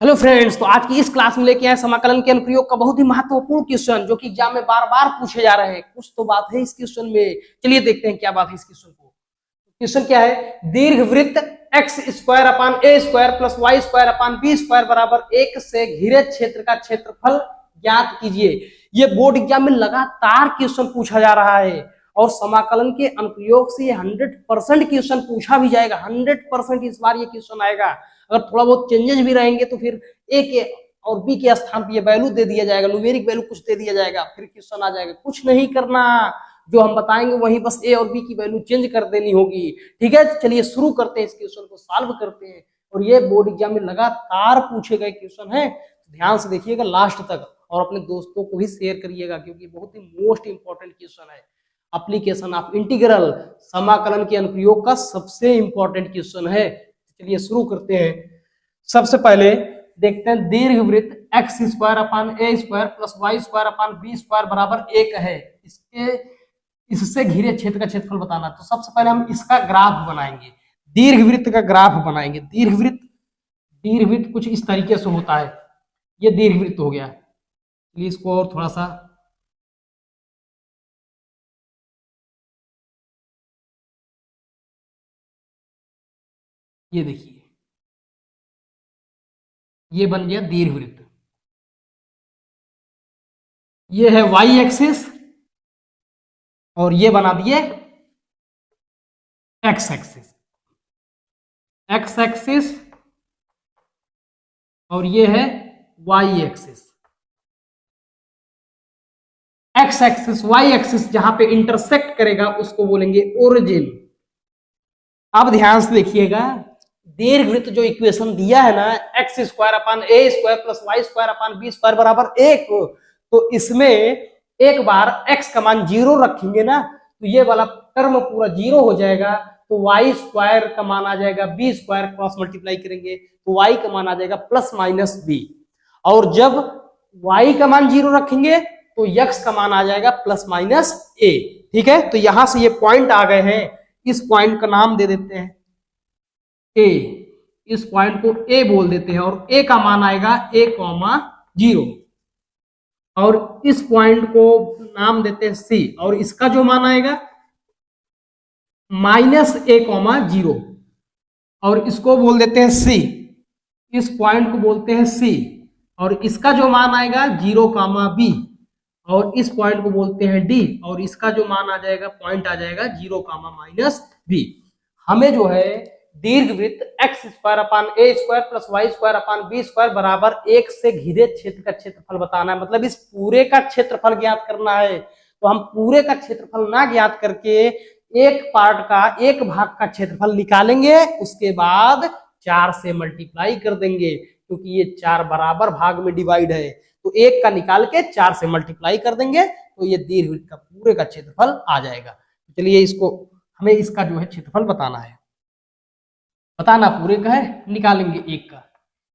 Hello friends, तो आज की इस क्लास में लेके आए समाकलन के अनुप्रयोग का बहुत ही महत्वपूर्ण क्वेश्चन जो कि एग्जाम में बार बार पूछे जा रहे हैं। कुछ तो बात है इस क्वेश्चन में, चलिए देखते हैं क्या बात है इस क्वेश्चन को। क्वेश्चन क्या है, दीर्घवृत्त x square upon a square plus y square upon b square बराबर 1 से घिरे क्षेत्र का क्षेत्रफल ज्ञात कीजिए। ये बोर्ड एग्जाम में लगातार क्वेश्चन पूछा जा रहा है और समाकलन के अनुप्रयोग से 100% क्वेश्चन पूछा भी जाएगा। 100% इस बार ये क्वेश्चन आएगा। अगर थोड़ा बहुत चेंजेस भी रहेंगे तो फिर ए के और बी के स्थान पर ये वैल्यू दे दिया जाएगा, न्यूमेरिक वैल्यू कुछ दे दिया जाएगा, फिर क्वेश्चन आ जाएगा। कुछ नहीं करना, जो हम बताएंगे वही बस ए और बी की वैल्यू चेंज कर देनी होगी। ठीक है, चलिए शुरू करते हैं, इस क्वेश्चन को सॉल्व करते हैं। और ये बोर्ड एग्जाम में लगातार पूछे गए क्वेश्चन है, ध्यान से देखिएगा लास्ट तक और अपने दोस्तों को भी शेयर करिएगा क्योंकि बहुत ही मोस्ट इंपॉर्टेंट क्वेश्चन है। एप्लीकेशन ऑफ इंटीग्रल, समाकलन के अनुप्रयोग का सबसे इंपॉर्टेंट क्वेश्चन है। चलिए शुरू करते हैं। सबसे पहले देखते हैं, दीर्घवृत्त x square upon a square plus y square upon b square बराबर 1 है। इससे घिरे क्षेत्र का क्षेत्रफल बताना। तो सबसे पहले हम इसका ग्राफ बनाएंगे, दीर्घवृत्त का ग्राफ बनाएंगे। दीर्घवृत्त कुछ इस तरीके से होता है। ये दीर्घवृत्त हो गया, प्लीज इसको और थोड़ा सा ये देखिए, ये बन गया दीर्घवृत्त। ये है वाई एक्सिस और ये बना दिए एक्स एक्सिस और ये है Y axis. X axis Y axis जहां पे इंटरसेक्ट करेगा उसको बोलेंगे ओरिजिन। अब ध्यान से देखिएगा, दीर्घवृत्त जो इक्वेशन दिया है ना, x square upon a square plus y square upon b square बराबर 1, तो इसमें एक बार x का मान 0 रखेंगे ना तो ये वाला टर्म पूरा 0 हो जाएगा। तो y स्क्वायर का मान आ जाएगा b स्क्वायर, क्रॉस मल्टीप्लाई करेंगे तो y का मान आ जाएगा प्लस माइनस b। और जब y का मान 0 रखेंगे तो x का मान आ जाएगा प्लस माइनस a। ठीक है, तो यहां से ये पॉइंट आ गए हैं, इस पॉइंट का नाम दे देते हैं a, इस पॉइंट को a बोल देते हैं और a का मान आएगा a,0 और इस पॉइंट को नाम देते हैं c और इसका जो मान आएगा -a,0 और इसको बोल देते हैं c, इस पॉइंट को बोलते हैं c और इसका जो मान आएगा 0,b और इस पॉइंट को बोलते हैं d और इसका जो मान आ जाएगा पॉइंट आ जाएगा 0,-b। हमें जो है दीर्घवृत्त x square upon a square plus y square upon b square बराबर 1 से घिरे क्षेत्र का क्षेत्रफल बताना है। मतलब इस पूरे का क्षेत्रफल ज्ञात करना है। तो हम पूरे का क्षेत्रफल ना ज्ञात करके एक पार्ट का, एक भाग का क्षेत्रफल निकालेंगे, उसके बाद 4 से मल्टीप्लाई कर देंगे क्योंकि ये 4 बराबर भाग में डिवाइड है। तो एक का निकाल के 4 से मल्टीप्लाई कर देंगे तो ये दीर्घवृत्त का पूरे का क्षेत्रफल आ जाएगा। चलिए इसको, हमें इसका जो है क्षेत्रफल बताना है। बताना पूरे का है, निकालेंगे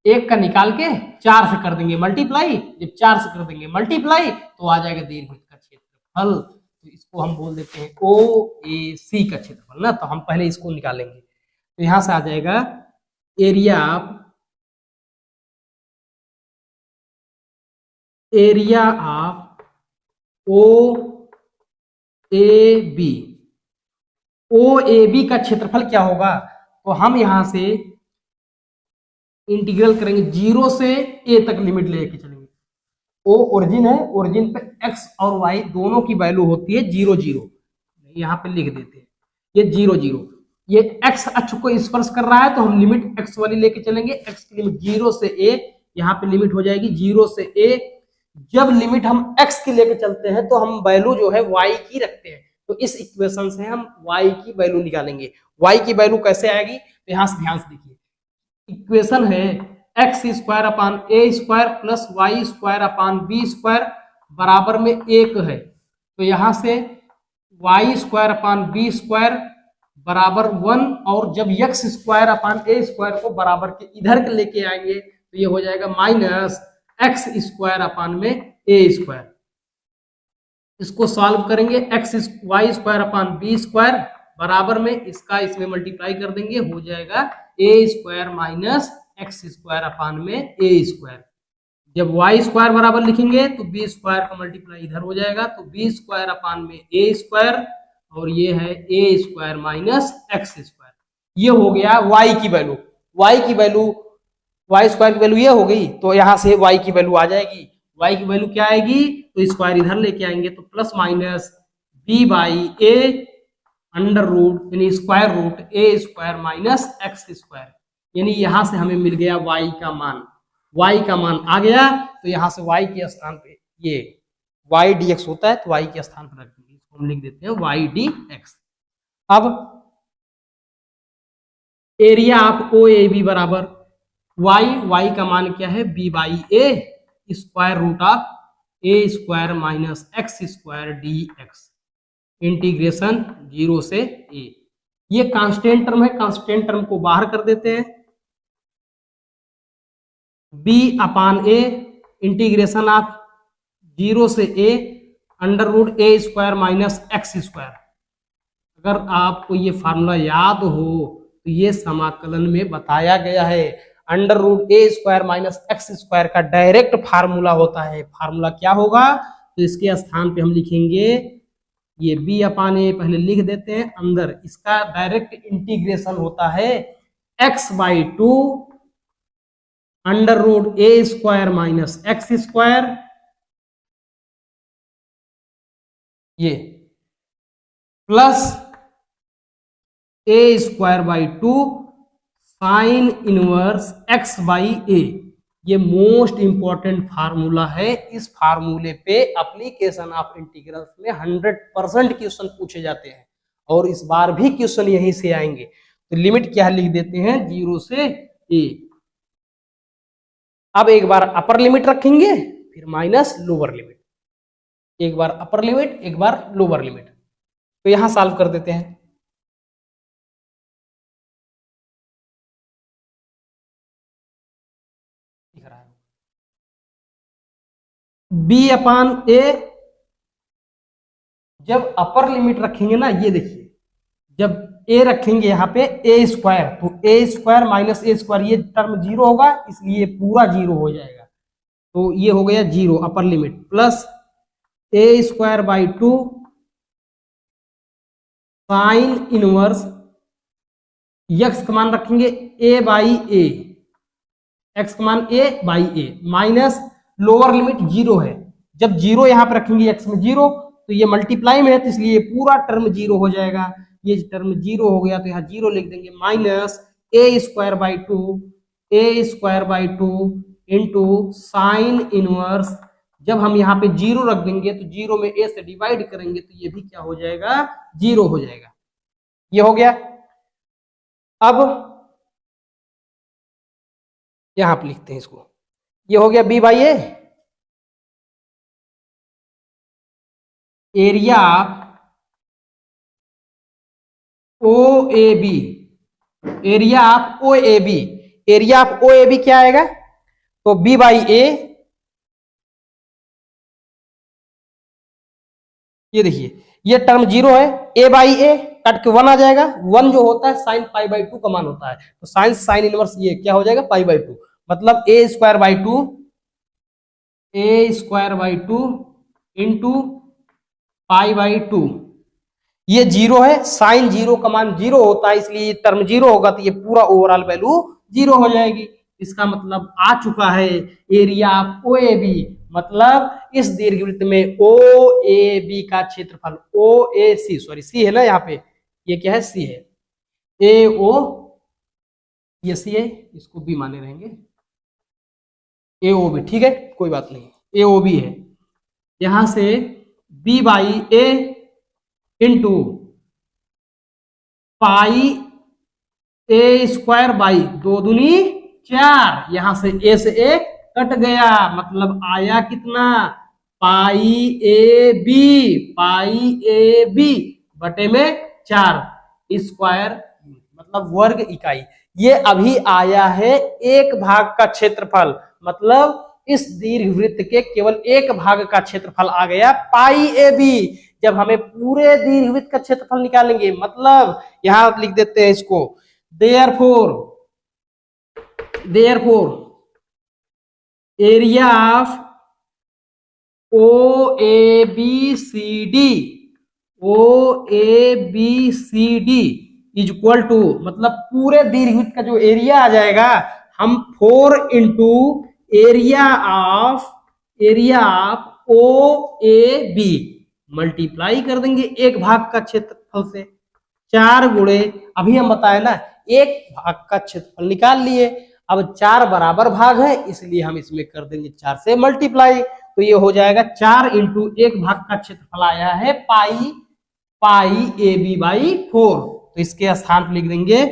एक का निकाल के 4 से कर देंगे मल्टीप्लाई। जब 4 से कर देंगे मल्टीप्लाई तो आ जाएगा दीर्घवृत्त का क्षेत्रफल। तो इसको हम बोल देते हैं OAC का क्षेत्रफल ना। तो हम पहले इसको निकालेंगे, तो यहां से आ जाएगा एरिया ऑफ OAB का क्षेत्रफल क्या होगा। तो हम यहां से इंटीग्रल करेंगे, 0 से a तक लिमिट लेके चलेंगे। O ओरिजिन है, ओरिजिन पे x और y दोनों की वैल्यू होती है 0,0। यहां पे लिख देते हैं ये 0,0। ये x अक्ष को स्पर्श कर रहा है तो हम लिमिट x वाली लेके चलेंगे। x की लिमिट 0 से a, यहाँ पे लिमिट हो जाएगी 0 से a। जब लिमिट हम x की लेके चलते हैं तो हम वैल्यू जो है y की रखते हैं। तो इस इक्वेशन से हम y की वैल्यू निकालेंगे। y की वैल्यू कैसे आएगी, तो यहां से ध्यान से देखिए, इक्वेशन है x square upon a square plus y square upon b square बराबर में 1 है। तो यहां से y square upon b square बराबर 1 और जब x square upon a square को बराबर के इधर लेके आएंगे तो ये हो जाएगा माइनस एक्स स्क्वायर अपान में ए स्क्वायर। इसको सॉल्व करेंगे, x y square upon b square बराबर में इसका इसमें मल्टीप्लाई कर देंगे, हो जाएगा a square minus x square upon में ए स्क्वायर। जब वाई स्क्वायर बराबर लिखेंगे तो बी स्क्वायर का मल्टीप्लाई इधर हो जाएगा, तो बी स्क्वायर अपान में ए स्क्वायर, और ये है ए स्क्वायर माइनस एक्स स्क्वायर। ये हो गया वाई की वैल्यू। वाई की वैल्यू, वाई स्क्वायर की वैल्यू ये हो गई, तो यहाँ से वाई की वैल्यू आ जाएगी। वाई की वैल्यू क्या आएगी, तो स्क्वायर इधर लेके आएंगे, तो plus minus B by A under root यानी स्क्वायर रूट ए स्क्वायर माइनस एक्स स्क्वायर, यानी यहां से हमें मिल गया y का मान। y का मान आ गया, तो यहां से y के स्थान पे ये y dx होता है, तो y के स्थान पर रख देंगे, इसको हम लिख देते हैं y dx। अब area of O A B बराबर y का मान क्या है, b by A square root of A square minus x square D X, integration 0 से a। ये कांस्टेंट टर्म है, कांस्टेंट टर्म को बाहर कर देते हैं। b upon A integration of 0 से a under root A square minus x square. अगर आपको ये फार्मूला याद हो तो ये समाकलन में बताया गया है। अंडर रूट ए स्क्वायर माइनस एक्स स्क्वायर का डायरेक्ट फार्मूला होता है। फार्मूला क्या होगा, तो इसके स्थान पे हम लिखेंगे ये b अपान ए, पहले लिख देते हैं, अंदर इसका डायरेक्ट इंटीग्रेशन होता है x by 2 under root A square minus x square, ये plus a square by 2 sine inverse x by a. ये मोस्ट इंपॉर्टेंट फार्मूला है। इस फार्मूले पे एप्लीकेशन ऑफ इंटीग्रल्स में 100% क्वेश्चन पूछे जाते हैं, और इस बार भी क्वेश्चन यहीं से आएंगे। तो लिमिट क्या लिख देते हैं, 0 से a। अब एक बार अपर लिमिट रखेंगे, फिर माइनस लोअर लिमिट, एक बार अपर लिमिट एक बार लोअर लिमिट। तो यहां सॉल्व कर देते हैं। b अपान ए, जब अपर लिमिट रखेंगे ना, ये देखिए, जब a रखेंगे यहाँ पे ए स्क्वायर, तो ए स्क्वायर माइनस ए स्क्वायर, ये टर्म 0 होगा, इसलिए पूरा 0 हो जाएगा। तो ये हो गया 0 upper limit, plus a square by 2 sine inverse x का मान रखेंगे ए बाई ए, एक्स का मान a by a, minus lower limit 0 है। जब 0 यहाँ पे रखेंगे एक्स में 0, तो ये मल्टीप्लाई में है, तो इसलिए पूरा टर्म 0 हो जाएगा। ये टर्म 0 हो गया, तो यहाँ 0 लिख देंगे, minus A square by 2 A square by 2 into sine inverse. जब हम यहाँ पे 0 रख देंगे, तो 0 में a से डिवाइड करेंगे, तो ये भी क्या हो जाएगा, 0 हो जाएगा। ये हो गया। अब यहां पे लिखते हैं इसको, ये हो गया b by A, area O A B, area of O A B, area of O A B क्या आएगा, तो b बाई ए, ये देखिए ये टर्म 0 है, a बाई ए कट के 1 आ जाएगा। 1 जो होता है साइन पाई बाई 2 का मान होता है, तो साइन इनवर्स ये क्या हो जाएगा, पाई बाई 2, मतलब a square by 2 into pi by 2। ये 0 है, साइन 0 का मान 0 होता है, इसलिए ये टर्म 0 होगा, तो ये पूरा ओवरऑल वैल्यू 0 हो जाएगी। इसका मतलब आ चुका है area of O A B, मतलब इस दीर्घवृत्त में ओ ए बी का क्षेत्रफल, ओ ए सी, सॉरी सी है ना यहाँ पे, ये क्या है, सी है, ए ओ, ये सी है, इसको बी माने रहेंगे, ए ओ बी, ठीक है, कोई बात नहीं, ए ओ बी है। यहां से B by A into pi A square by 2 दूनी 4, यहां से ए से ए कट गया, मतलब आया कितना, पाई ए बी बटे में 4 स्क्वायर, मतलब वर्ग इकाई। ये अभी आया है एक भाग का क्षेत्रफल, मतलब इस दीर्घवृत्त के केवल एक भाग का क्षेत्रफल आ गया पाई ए बी। जब हमें पूरे दीर्घवृत्त का क्षेत्रफल निकालेंगे, मतलब यहां लिख देते हैं इसको, therefore therefore area of O A B C D, O A B C D is equal to, मतलब पूरे दीर्घवृत्त का जो एरिया आ जाएगा हम 4 into area of O A B multiply कर देंगे एक भाग का क्षेत्रफल से, 4 गुणे, अभी हम बताए ना एक भाग का क्षेत्रफल निकाल लिए, अब 4 बराबर भाग है इसलिए हम इसमें कर देंगे 4 से मल्टीप्लाई, तो ये हो जाएगा 4 इंटू एक भाग का क्षेत्रफल आया है पाई ए बी बाई 4, तो इसके स्थान पर लिख देंगे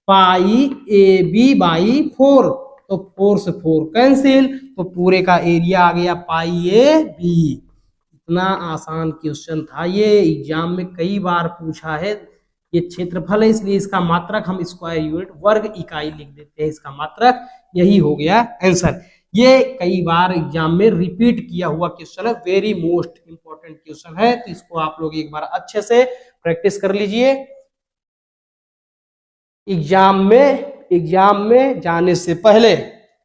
पाई ए बी बाई 4, तो 4 से 4 कैंसिल, तो पूरे का एरिया आ गया पाई ए बी। इतना आसान क्वेश्चन था ये, एग्जाम में कई बार पूछा है। ये क्षेत्रफल है इसलिए इसका मात्रक हम स्क्वायर यूनिट वर्ग इकाई लिख देते हैं, इसका मात्रक यही हो गया आंसर। ये कई बार एग्जाम में रिपीट किया हुआ क्वेश्चन है, वेरी मोस्ट इंपॉर्टेंट क्वेश्चन है, तो इसको आप लोग एक बार अच्छे से प्रैक्टिस कर लीजिए। एग्जाम में जाने से पहले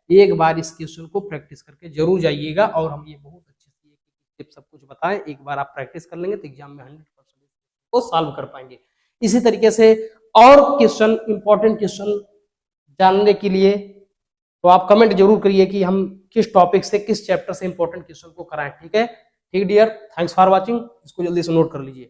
एक बार इस क्वेश्चन को प्रैक्टिस करके जरूर जाइएगा, और हम ये बहुत अच्छे से सब कुछ बताएं, एक बार आप प्रैक्टिस कर लेंगे तो एग्जाम में 100% को सॉल्व कर पाएंगे। इसी तरीके से और क्वेश्चन, इंपॉर्टेंट क्वेश्चन जानने के लिए तो आप कमेंट जरूर करिए कि हम किस टॉपिक से, किस चैप्टर से इंपॉर्टेंट क्वेश्चन को कराएं। ठीक है, ठीक डियर, थैंक्स फॉर वाचिंग, इसको जल्दी से नोट कर लीजिए।